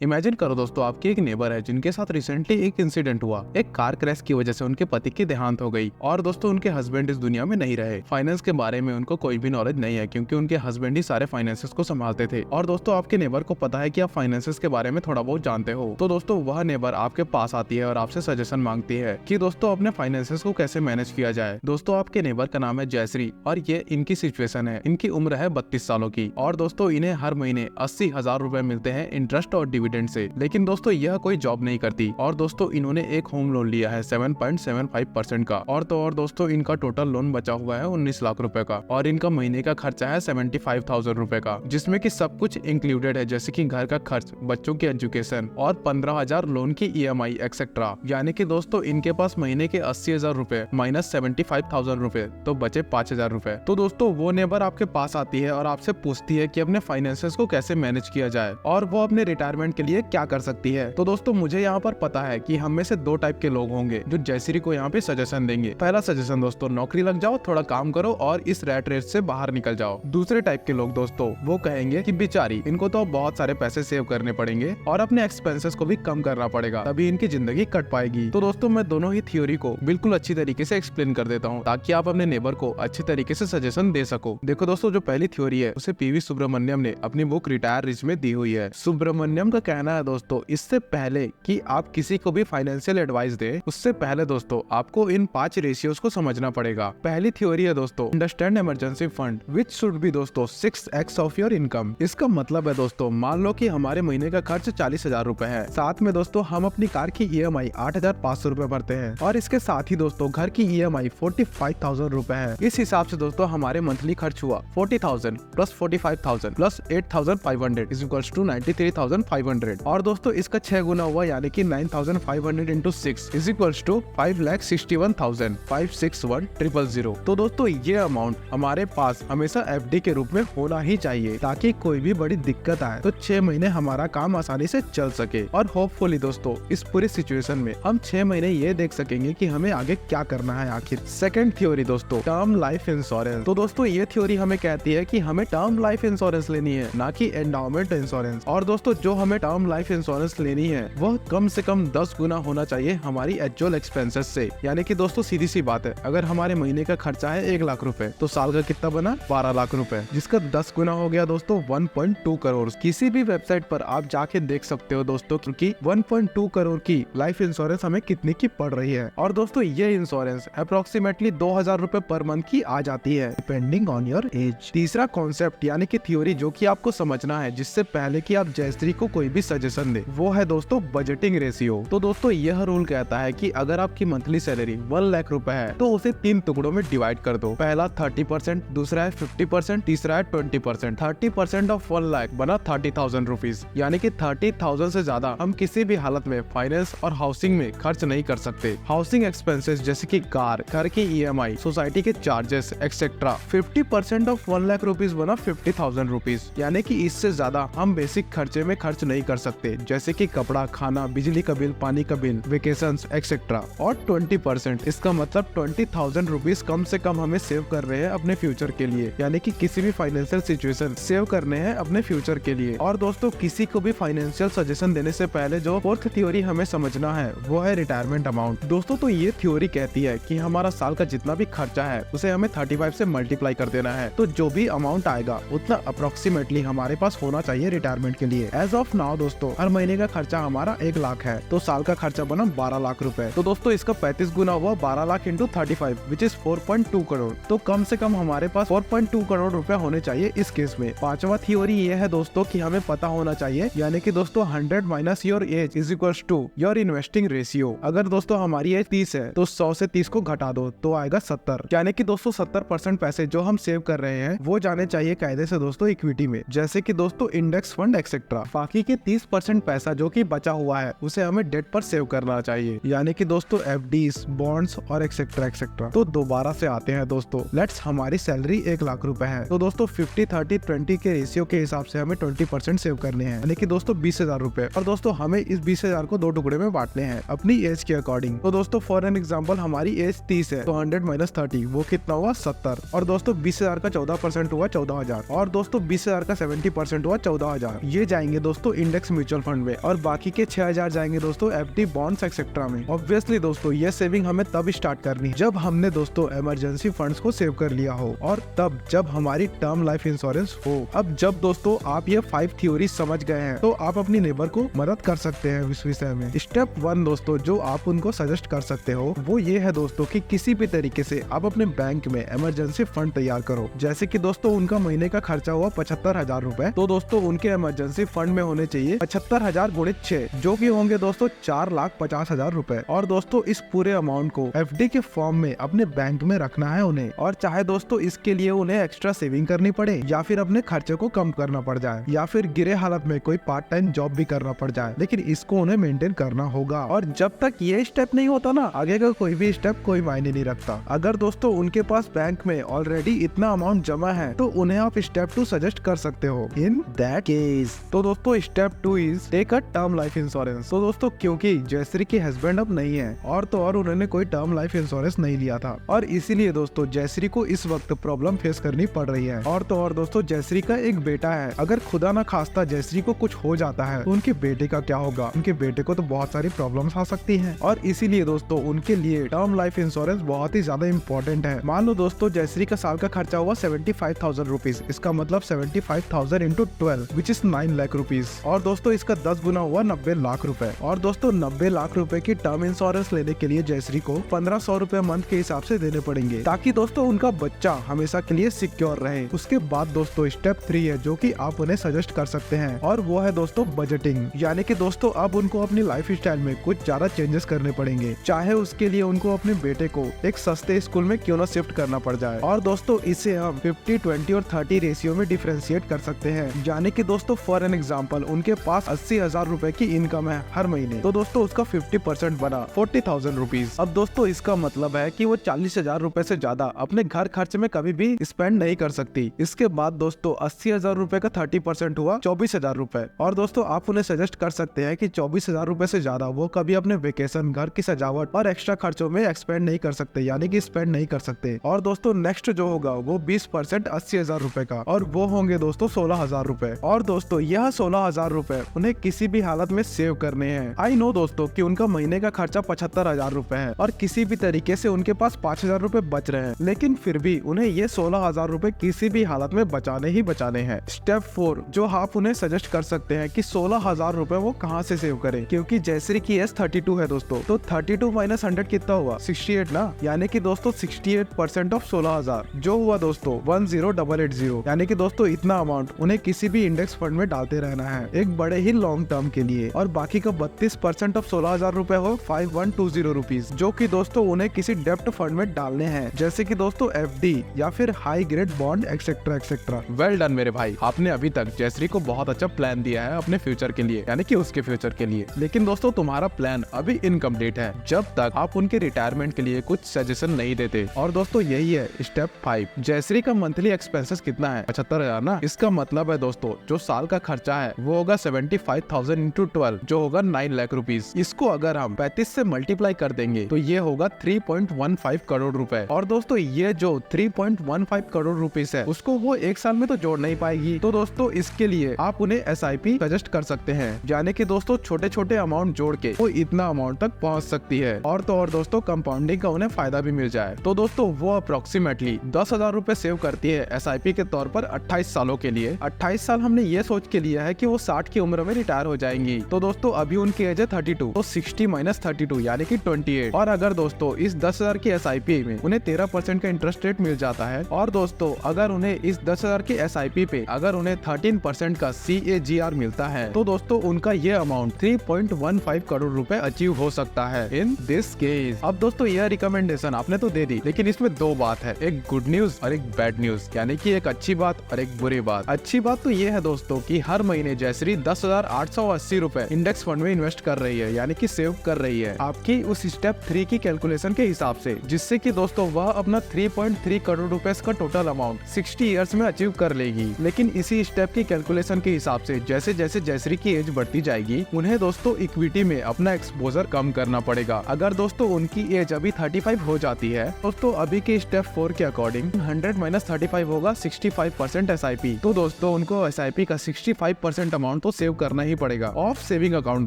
Imagine करो दोस्तों, आपके एक नेबर है जिनके साथ रिसेंटली एक इंसिडेंट हुआ। एक कार क्रैश की वजह से उनके पति की देहांत हो गई और दोस्तों उनके हस्बैंड इस दुनिया में नहीं रहे। फाइनेंस के बारे में उनको कोई भी नॉलेज नहीं है क्योंकि उनके हस्बैंड ही सारे फाइनेंसेस को संभालते थे। और दोस्तों आपके नेबर को पता है कि आप फाइनेंसेस के बारे में थोड़ा बहुत जानते हो, तो दोस्तों वह नेबर आपके पास आती है और आपसे सजेशन मांगती है कि दोस्तों अपने फाइनेंसेस को कैसे मैनेज किया जाए। दोस्तों आपके नेबर का नाम है जयश्री और ये इनकी सिचुएशन है। इनकी उम्र है 32 सालों की और दोस्तों इन्हें हर महीने 80,000 रुपए मिलते हैं इंटरेस्ट और डिविडेंड से। लेकिन दोस्तों यह कोई जॉब नहीं करती और दोस्तों इन्होंने एक होम लोन लिया है 7.75% का। और दोस्तों इनका टोटल लोन बचा हुआ है 19 लाख रुपए का और इनका महीने का खर्चा है 75,000 रुपए का, जिसमें कि सब कुछ इंक्लूडेड है, जैसे कि घर का खर्च, बच्चों की एजुकेशन और 15,000 लोन की EMI एक्सेट्रा। यानी कि दोस्तों इनके पास महीने के 80,000 रुपए माइनस 75,000 रुपए तो बचे 5,000 रुपए। तो दोस्तों वो नेबर आपके पास आती है और आपसे पूछती है कि अपने फाइनेंसेस को कैसे मैनेज किया जाए और वो अपने रिटायरमेंट के लिए क्या कर सकती है। तो दोस्तों मुझे यहाँ पर पता है कि हम में से दो टाइप के लोग होंगे जो जयश्री को यहाँ पे सजेशन देंगे। पहला सजेशन दोस्तों, नौकरी लग जाओ, थोड़ा काम करो और इस रैट रेस से बाहर निकल जाओ। दूसरे टाइप के लोग दोस्तों वो कहेंगे कि बेचारी इनको तो बहुत सारे पैसे सेव करने पड़ेंगे और अपने एक्सपेंसेस को भी कम करना पड़ेगा, तभी इनकी जिंदगी कट पाएगी। तो दोस्तों मैं दोनों ही थ्योरी को बिल्कुल अच्छी तरीके से एक्सप्लेन कर देता हूँ ताकि आप अपने नेबर को अच्छे तरीके से सजेशन दे सको। देखो दोस्तों, जो पहली थ्योरी है उसे PV सुब्रमण्यम ने अपनी बुक रिटायर रिच में दी हुई है। सुब्रमण्यम का कहना है दोस्तों, इससे पहले कि आप किसी को भी फाइनेंशियल एडवाइस दे उससे पहले दोस्तों आपको इन 5 रेशियोज को समझना पड़ेगा। पहली थ्योरी है दोस्तों, understand emergency fund which should be दोस्तों 6x ऑफ योर इनकम। इसका मतलब है दोस्तों, मान लो कि हमारे महीने का खर्च 40,000 रुपए है, साथ में दोस्तों हम अपनी कार की EMI 8,500 रुपए भरते हैं और इसके साथ ही दोस्तों घर की EMI 45,000 रुपए है। इस हिसाब से दोस्तों हमारे मंथली खर्च हुआ 40,000 plus 45,000 plus 8,500 is equals to 93,500 और दोस्तों इसका 6 गुना हुआ यानी कि 9,500 इंटू 6 इज इक्वल्स टू 5,61,561,000। तो दोस्तों ये अमाउंट हमारे पास हमेशा FD के रूप में होना ही चाहिए ताकि कोई भी बड़ी दिक्कत आए तो 6 महीने हमारा काम आसानी से चल सके। और होपफुली दोस्तों इस पूरी सिचुएशन में हम 6 महीने ये देख सकेंगे कि हमें आगे क्या करना है आखिर। सेकंड थ्योरी दोस्तों, टर्म लाइफ इंश्योरेंस। तो दोस्तों ये थ्योरी हमें कहती है कि हमें टर्म लाइफ इंश्योरेंस लेनी है, ना कि एंडाउमेंट इंश्योरेंस। और दोस्तों जो हमें टर्म लाइफ इंश्योरेंस लेनी है वह कम से कम 10 गुना होना चाहिए हमारी एक्चुअल एक्सपेंसेस से। यानी कि दोस्तों सीधी सी बात है, अगर हमारे महीने का खर्चा है 1 लाख रुपए तो साल का कितना बना 12 लाख रुपए, जिसका 10 गुना हो गया दोस्तों 1.2 करोड़। किसी भी वेबसाइट पर आप जाके देख सकते हो दोस्तों कि 1.2 करोड़ की लाइफ इंश्योरेंस हमें कितने की पड़ रही है। और दोस्तों ये इंश्योरेंस अप्रोक्सीमेटली 2,000 रुपए पर मंथ की आ जाती है डिपेंडिंग ऑन योर एज। तीसरा कॉन्सेप्ट यानी कि थ्योरी जो कि आपको समझना है जिससे पहले कि आप जयश्री को कोई भी सजेशन दे, वो है दोस्तों बजटिंग रेशियो। तो दोस्तों यह रूल कहता है कि अगर आपकी मंथली सैलरी 1 लाख रुपए है तो उसे 3 टुकड़ों में डिवाइड कर दो। पहला 30%, दूसरा है 50%, तीसरा है 20%। 30% ऑफ 1 लाख बना 30,000 रुपीज, यानी कि 30,000 से ज्यादा हम किसी भी हालत में फाइनेंस और हाउसिंग में खर्च नहीं कर सकते। हाउसिंग एक्सपेंसेस जैसे कि कार, घर की EMI, सोसाइटी के charges etcetera. 50% of 1 lakh rupees बना 50,000 रुपीज, यानी कि इससे ज्यादा हम बेसिक खर्चे में खर्च नहीं कर सकते, जैसे कि कपड़ा, खाना, बिजली का बिल, पानी का बिल, वेकेशंस एक्सेट्रा। और 20% इसका मतलब 20,000 रुपीज कम से कम हमें सेव कर रहे हैं अपने फ्यूचर के लिए, यानी कि किसी भी फाइनेंशियल सिचुएशन सेव करने हैं अपने फ्यूचर के लिए। और दोस्तों किसी को भी फाइनेंशियल सजेशन देने से पहले जो फोर्थ थ्योरी हमें समझना है वो है रिटायरमेंट अमाउंट। दोस्तों तो ये थ्योरी कहती है कि हमारा साल का जितना भी खर्चा है उसे हमें 35 से मल्टीप्लाई कर देना है, तो जो भी अमाउंट आएगा उतना अप्रोक्सीमेटली हमारे पास होना चाहिए रिटायरमेंट के लिए। एज ऑफ नाउ दोस्तों हर महीने का खर्चा हमारा 1 लाख है तो साल का खर्चा बना 12 लाख रुपए। तो दोस्तों इसका 35 गुना हुआ 12 lakh into 35 which is 4.2 crore. तो कम से कम हमारे पास 4.2 करोड़ रुपए होने चाहिए इस केस में। पांचवा थ्योरी ये है दोस्तों कि हमें पता होना चाहिए, यानी कि दोस्तों 100 minus your age is equals to your investing ratio. अगर दोस्तों हमारी एज 30 है तो 100 से 30 को घटा दो तो आएगा 70, यानी कि दोस्तों 70% पैसे जो हम सेव कर रहे हैं वो जाने चाहिए कायदे से दोस्तों इक्विटी में, जैसे कि दोस्तों इंडेक्स फंड एक्सेट्रा। बाकी के 30% पैसा जो कि बचा हुआ है उसे हमें डेट पर सेव करना चाहिए, यानी कि दोस्तों FDs, बॉन्ड्स और एक्सेट्रा एक्सेट्रा। तो दोबारा से आते हैं दोस्तों, लेट्स हमारी सैलरी 1 लाख रुपए है तो दोस्तों 50-30-20 के रेशियो के हिसाब से हमें 20% सेव करने हैं, यानी कि दोस्तों 20,000 रुपए। और दोस्तों हमें इस 20,000 को 2 टुकड़े में बांटने हैं अपनी एज के अकॉर्डिंग। तो दोस्तों फॉर एन एग्जाम्पल हमारी एज 30 है तो 100 माइनस 30 वो कितना हुआ 70। और दोस्तों 20,000 का 14% हुआ 14,000 और दोस्तों 20,000 का 70% हुआ 14,000। ये जाएंगे दोस्तों इंडेक्स म्यूचुअल फंड में और बाकी के 6000 जाएंगे दोस्तों FD बॉन्ड्स एक्सेट्रा में। ऑब्वियसली दोस्तों ये सेविंग हमें तब स्टार्ट करनी है जब हमने दोस्तों इमरजेंसी फंड्स को सेव कर लिया हो और तब जब हमारी टर्म लाइफ इंश्योरेंस हो। अब जब दोस्तों आप ये 5 थ्योरी समझ गए हैं तो आप अपनी नेबर को मदद कर सकते हैं इस विषय में। स्टेप 1 दोस्तों जो आप उनको सजेस्ट कर सकते हो वो ये है दोस्तों कि किसी भी तरीके से आप अपने बैंक में इमरजेंसी फंड तैयार करो। जैसे कि दोस्तों उनका महीने का खर्चा हुआ 75,000 रूपए, तो दोस्तों उनके इमरजेंसी फंड में होने चाहिए 75,000 गुणित 6 जो कि होंगे दोस्तों 4,50,000 रूपए। और दोस्तों इस पूरे अमाउंट को FD के फॉर्म में अपने बैंक में रखना है उन्हें। और चाहे दोस्तों इसके लिए उन्हें एक्स्ट्रा सेविंग करनी पड़े या फिर अपने खर्चे को कम करना पड़ जाए या फिर गिरे हालत में कोई पार्ट टाइम जॉब भी करना पड़ जाए, लेकिन इसको उन्हें मेंटेन करना होगा। और जब तक ये स्टेप नहीं होता ना आगे का कोई भी स्टेप कोई मायने नहीं रखता। अगर दोस्तों उनके पास बैंक में ऑलरेडी इतना अमाउंट जमा है तो उन्हें आप स्टेप 2 सजेस्ट कर सकते हो इन दैट केस। तो दोस्तों step 2 is take a term life insurance. तो दोस्तों क्योंकि जयश्री की हस्बैंड अब नहीं है और तो और उन्होंने कोई टर्म लाइफ इंश्योरेंस नहीं लिया था और इसीलिए दोस्तों जयश्री को इस वक्त प्रॉब्लम फेस करनी पड़ रही है। और तो और दोस्तों जयश्री का एक बेटा है, अगर खुदा ना खास्ता जयश्री को कुछ हो जाता है तो उनके बेटे का क्या होगा। उनके बेटे को तो बहुत सारी प्रॉब्लम्स आ सकती हैं और इसीलिए दोस्तों उनके लिए टर्म लाइफ इंश्योरेंस बहुत ही ज्यादा इंपॉर्टेंट है। मान लो दोस्तों जयश्री का साल का खर्चा हुआ 75,000 रुपीज, इसका मतलब 75,000 into 12 which is 9 lakh rupees. और दोस्तों इसका 10 गुना हुआ 90 लाख रुपए। और दोस्तों 90 लाख रुपए की टर्म इंश्योरेंस लेने के लिए जयश्री को 1500 रुपए मंथ के हिसाब से देने पड़ेंगे ताकि दोस्तों उनका बच्चा हमेशा के लिए सिक्योर रहे। उसके बाद दोस्तों स्टेप 3 है जो कि आप उन्हें सजेस्ट कर सकते हैं और वो है दोस्तों बजटिंग। यानी कि दोस्तों अब उनको अपनी लाइफ स्टाइल में कुछ ज्यादा चेंजेस करने पड़ेंगे, चाहे उसके लिए उनको अपने बेटे को एक सस्ते स्कूल में क्यों ना शिफ्ट करना पड़ जाए। और दोस्तों इसे हम 50, 20 और 30 रेशियो में डिफरेंशिएट कर सकते हैं। यानी कि दोस्तों फॉर एन एग्जांपल उनके पास 80,000 रुपए की इनकम है हर महीने, तो दोस्तों उसका 50% बना 40,000 रुपीज। अब दोस्तों इसका मतलब है कि वो 40,000 रुपए से ज्यादा अपने घर खर्च में कभी भी स्पेंड नहीं कर सकती। इसके बाद दोस्तों 80,000 रुपए का 30% हुआ 24,000 रुपए। और दोस्तों आप उन्हें सजेस्ट कर सकते हैं कि 24,000 रुपए से ज्यादा वो कभी अपने वेकेशन, घर की सजावट और एक्स्ट्रा खर्चों में एक्सपेंड नहीं कर सकते, यानी कि स्पेंड नहीं कर सकते। और दोस्तों नेक्स्ट जो होगा वो 20% 80,000 रुपए का, और वो होंगे दोस्तों 16,000 रुपए। और दोस्तों यह 16,000 रुपए उन्हें किसी भी हालत में सेव करने हैं। आई नो दोस्तों कि उनका महीने का खर्चा 75,000 रुपए है और किसी भी तरीके से उनके पास 5,000 रुपए बच रहे हैं, लेकिन फिर भी उन्हें ये 16,000 रुपए किसी भी हालत में बचाने ही बचाने हैं। स्टेप 4 जो आप उन्हें सजेस्ट कर सकते हैं कि 16,000 रुपए वो कहाँ से सेव करें, क्योंकि जयश्री की एज 32 है दोस्तों, तो 32 माइनस 100 कितना हुआ 68 ना, यानी कि दोस्तों 68% ऑफ 16,000 जो हुआ दोस्तों 10,880। यानी कि दोस्तों इतना अमाउंट उन्हें किसी भी इंडेक्स फंड में डालते रहना है एक बड़े ही लॉन्ग टर्म के लिए। और बाकी का 32% ऑफ 16,000 रुपए हो 5120 रुपीज, जो कि दोस्तों उन्हें किसी डेप्ट फंड में डालने हैं, जैसे कि दोस्तों FD या फिर high grade bond etcetera etcetera. Well done मेरे भाई, आपने अभी तक जयश्री को बहुत अच्छा प्लान दिया है अपने फ्यूचर के लिए, यानी कि उसके फ्यूचर के लिए। लेकिन दोस्तों तुम्हारा प्लान अभी इनकम्प्लीट है जब तक आप उनके रिटायरमेंट के लिए कुछ सजेशन नहीं देते। और दोस्तों यही है स्टेप 5। जयश्री का मंथली एक्सपेंसेस कितना है 75,000 ना, इसका मतलब है दोस्तों जो साल का खर्चा है वो होगा 75,000 इंटू 12 जो होगा 9 लाख रुपीज। इसको अगर हम 35 से मल्टीप्लाई कर देंगे तो ये होगा 3.15 करोड़ रुपए। और दोस्तों ये जो 3.15 करोड़ रुपीज है उसको वो एक साल में तो जोड़ नहीं पाएगी, तो दोस्तों इसके लिए आप उन्हें SIP सजेस्ट कर सकते हैं, यानी कि दोस्तों छोटे छोटे अमाउंट जोड़ के वो इतना अमाउंट तक पहुंच सकती है। और तो और दोस्तों कंपाउंडिंग का उन्हें फायदा भी मिल जाए, तो दोस्तों वो अप्रोक्सीमेटली 10,000 रुपए सेव करती है SIP के तौर पर 28 सालों के लिए। 28 साल हमने ये सोच के लिया है कि वो 60 की उम्र में रिटायर हो जाएंगी, तो दोस्तों अभी उनकी एज है 32, तो 60 माइनस 32 यानी कि 28। और अगर दोस्तों इस 10,000 की SIP में उन्हें 13% का इंटरेस्ट रेट मिल जाता है, और दोस्तों अगर उन्हें इस 10,000 की SIP पे अगर उन्हें 13% का CAGR मिलता है, तो दोस्तों उनका ये अमाउंट 3.15 करोड़ रुपए अचीव हो सकता है इन दिस केस। अब दोस्तों यह रिकमेंडेशन आपने तो दे दी, लेकिन इसमें दो बात है, एक गुड न्यूज और एक बैड न्यूज, यानी कि एक अच्छी बात और एक बुरी बात। अच्छी बात तो ये है दोस्तों कि हर महीने जयश्री 10,880 रुपए इंडेक्स फंड में इन्वेस्ट कर रही है, यानी कि सेव कर रही है आपकी उस स्टेप 3 की कैलकुलेशन के हिसाब से, जिससे कि दोस्तों वह अपना 3.3 करोड़ रुपए का टोटल अमाउंट 60 इयर्स में अचीव कर लेगी। लेकिन इसी स्टेप की कैलकुलेशन के हिसाब से जैसे जैसे जयश्री की एज बढ़ती जाएगी उन्हें दोस्तों इक्विटी में अपना एक्सपोजर कम करना पड़ेगा। अगर दोस्तों उनकी एज अभी 35 हो जाती है दोस्तों अभी के स्टेप 4 के अकॉर्डिंग 100 माइनस 35 होगा 65% SIP, तो दोस्तों उनको SIP का 65% अमाउंट अमाउंट तो सेव करना ही पड़ेगा। ऑफ सेविंग अकाउंट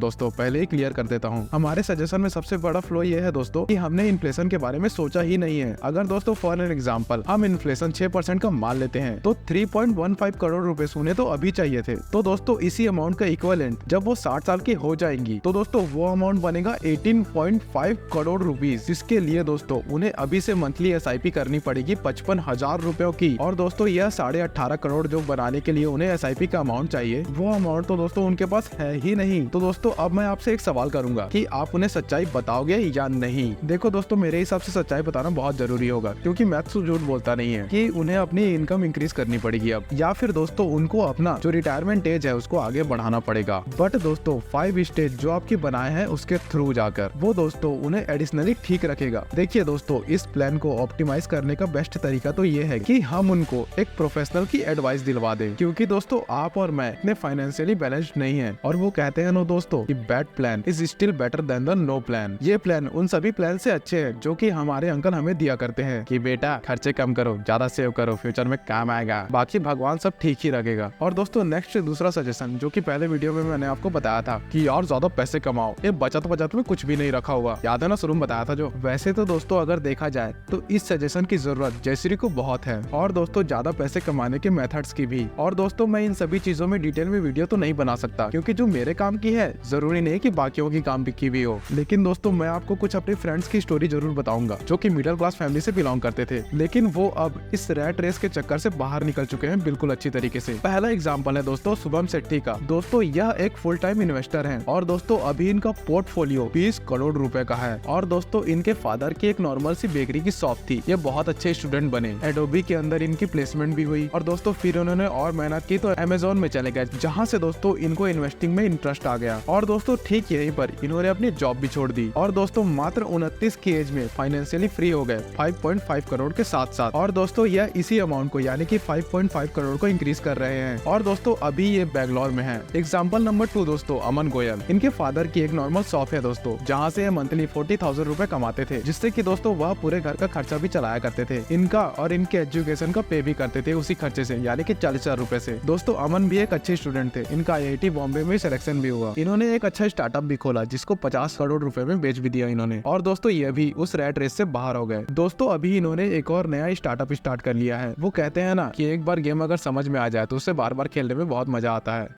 दोस्तों पहले ही क्लियर कर देता हूँ। हमारे सजेशन में सबसे बड़ा फ्लो ये है दोस्तों कि हमने इन्फ्लेशन के बारे में सोचा ही नहीं है। अगर दोस्तों फॉर एन एग्जांपल हम इन्फ्लेशन 6% का मान लेते हैं तो 3.15 करोड़ रुपए उन्हें तो अभी चाहिए थे। तो दोस्तों इसी अमाउंट का इक्विवेलेंट जब वो 60 साल की हो जाएंगी तो दोस्तों वो अमाउंट बनेगा 18.5 करोड़ रुपीज, जिसके लिए दोस्तों उन्हें अभी से मंथली SIP करनी पड़ेगी 55,000 रुपयों की। और दोस्तों यह 18.5 करोड़ जो बनाने के लिए उन्हें SIP का अमाउंट चाहिए, वो अमाउंट तो दोस्तों उनके पास है ही नहीं। तो दोस्तों अब मैं आपसे एक सवाल करूंगा कि आप उन्हें सच्चाई बताओगे या नहीं। देखो दोस्तों मेरे हिसाब से सच्चाई बताना बहुत जरूरी होगा, क्योंकि मैथ्स तो झूठ बोलता नहीं है कि उन्हें अपनी इनकम इंक्रीज करनी पड़ेगी अब, या फिर दोस्तों उनको अपना जो रिटायरमेंट एज है उसको आगे बढ़ाना पड़ेगा। बट दोस्तों 5 स्टेज जो आपकी बनाए हैं उसके थ्रू जाकर वो दोस्तों उन्हें एडिशनली ठीक रखेगा। देखिए दोस्तों इस प्लान को ऑप्टिमाइज करने का बेस्ट तरीका तो ये है कि हम उनको एक प्रोफेशनल की एडवाइस दिलवा दें, क्योंकि दोस्तों आप और मैं इतने फाइनेंशियली बैलेंस्ड नहीं है। और वो कहते हैं ना दोस्तों कि bad plan is still better than the no plan. ये प्लान उन सभी प्लान से अच्छे हैं जो कि हमारे अंकल हमें दिया करते हैं कि बेटा खर्चे कम करो, ज्यादा सेव करो, फ्यूचर में काम आएगा, बाकी भगवान सब ठीक ही रखेगा। और दोस्तों नेक्स्ट दूसरा सजेशन जो कि पहले वीडियो में मैंने आपको बताया था कि यार ज्यादा पैसे कमाओ, ये बचत में कुछ भी नहीं रखा हुआ, याद है ना शुरू में बताया था जो। वैसे तो दोस्तों अगर देखा जाए तो इस सजेशन की जरूरत जयश्री को बहुत है, और दोस्तों ज्यादा पैसे कमाने के मेथड्स की भी। और दोस्तों मैं इन सभी चीजों में डिटेल में वीडियो तो नहीं बना सकता, क्योंकि जो मेरे काम की है जरूरी नहीं कि बाकियों की काम की भी हो। लेकिन दोस्तों मैं आपको कुछ अपने फ्रेंड्स की स्टोरी जरूर बताऊंगा जो कि मिडिल क्लास फैमिली से बिलोंग करते थे, लेकिन वो अब इस रैट रेस के चक्कर से बाहर निकल चुके हैं बिल्कुल अच्छी तरीके से। पहला एग्जाम्पल है दोस्तों शुभम शेट्टी का। दोस्तों यह एक फुल टाइम इन्वेस्टर है, और दोस्तों अभी इनका पोर्टफोलियो 20 करोड़ रुपए का है। और दोस्तों इनके फादर की एक नॉर्मल सी बेकरी की शॉप थी, ये बहुत अच्छे स्टूडेंट बने, एडोबी के अंदर इनकी प्लेसमेंट भी हुई, और दोस्तों फिर उन्होंने और मेहनत की तो अमेज़न में चले गए, जहां से दोस्तों इनको इन्वेस्टिंग में इंटरेस्ट आ गया। और दोस्तों ठीक यहीं पर इन्होंने अपनी जॉब भी छोड़ दी, और दोस्तों मात्र 29 की एज में फाइनेंशियली फ्री हो गए 5.5 करोड़ के साथ साथ। और दोस्तों यह इसी अमाउंट को यानी कि 5.5 करोड़ को इंक्रीज कर रहे हैं, और दोस्तों अभी ये बैंगलोर में है। एग्जाम्पल नंबर 2 दोस्तों अमन गोयल। इनके फादर की एक नॉर्मल शॉप है दोस्तों, जहाँ से ये मंथली 40,000 रुपए कमाते थे, जिससे कि दोस्तों वह पूरे घर का खर्चा भी चलाया करते थे, इनका और इनके एजुकेशन का पे भी करते थे उसी खर्चे से, यानी कि 40,000 रुपए से। दोस्तों अमन भी एक अच्छे स्टूडेंट थे, इनका IIT बॉम्बे में सिलेक्शन भी हुआ। इन्होंने एक अच्छा स्टार्टअप भी खोला जिसको 50 करोड़ रुपए में बेच भी दिया इन्होंने। और दोस्तों ये भी उस रैट रेस से बाहर हो गए। दोस्तों अभी इन्होंने एक और नया स्टार्टअप स्टार्ट कर लिया है। वो कहते हैं ना कि एक बार गेम अगर समझ में आ जाए तो उससे बार बार खेलने में बहुत मजा आता है।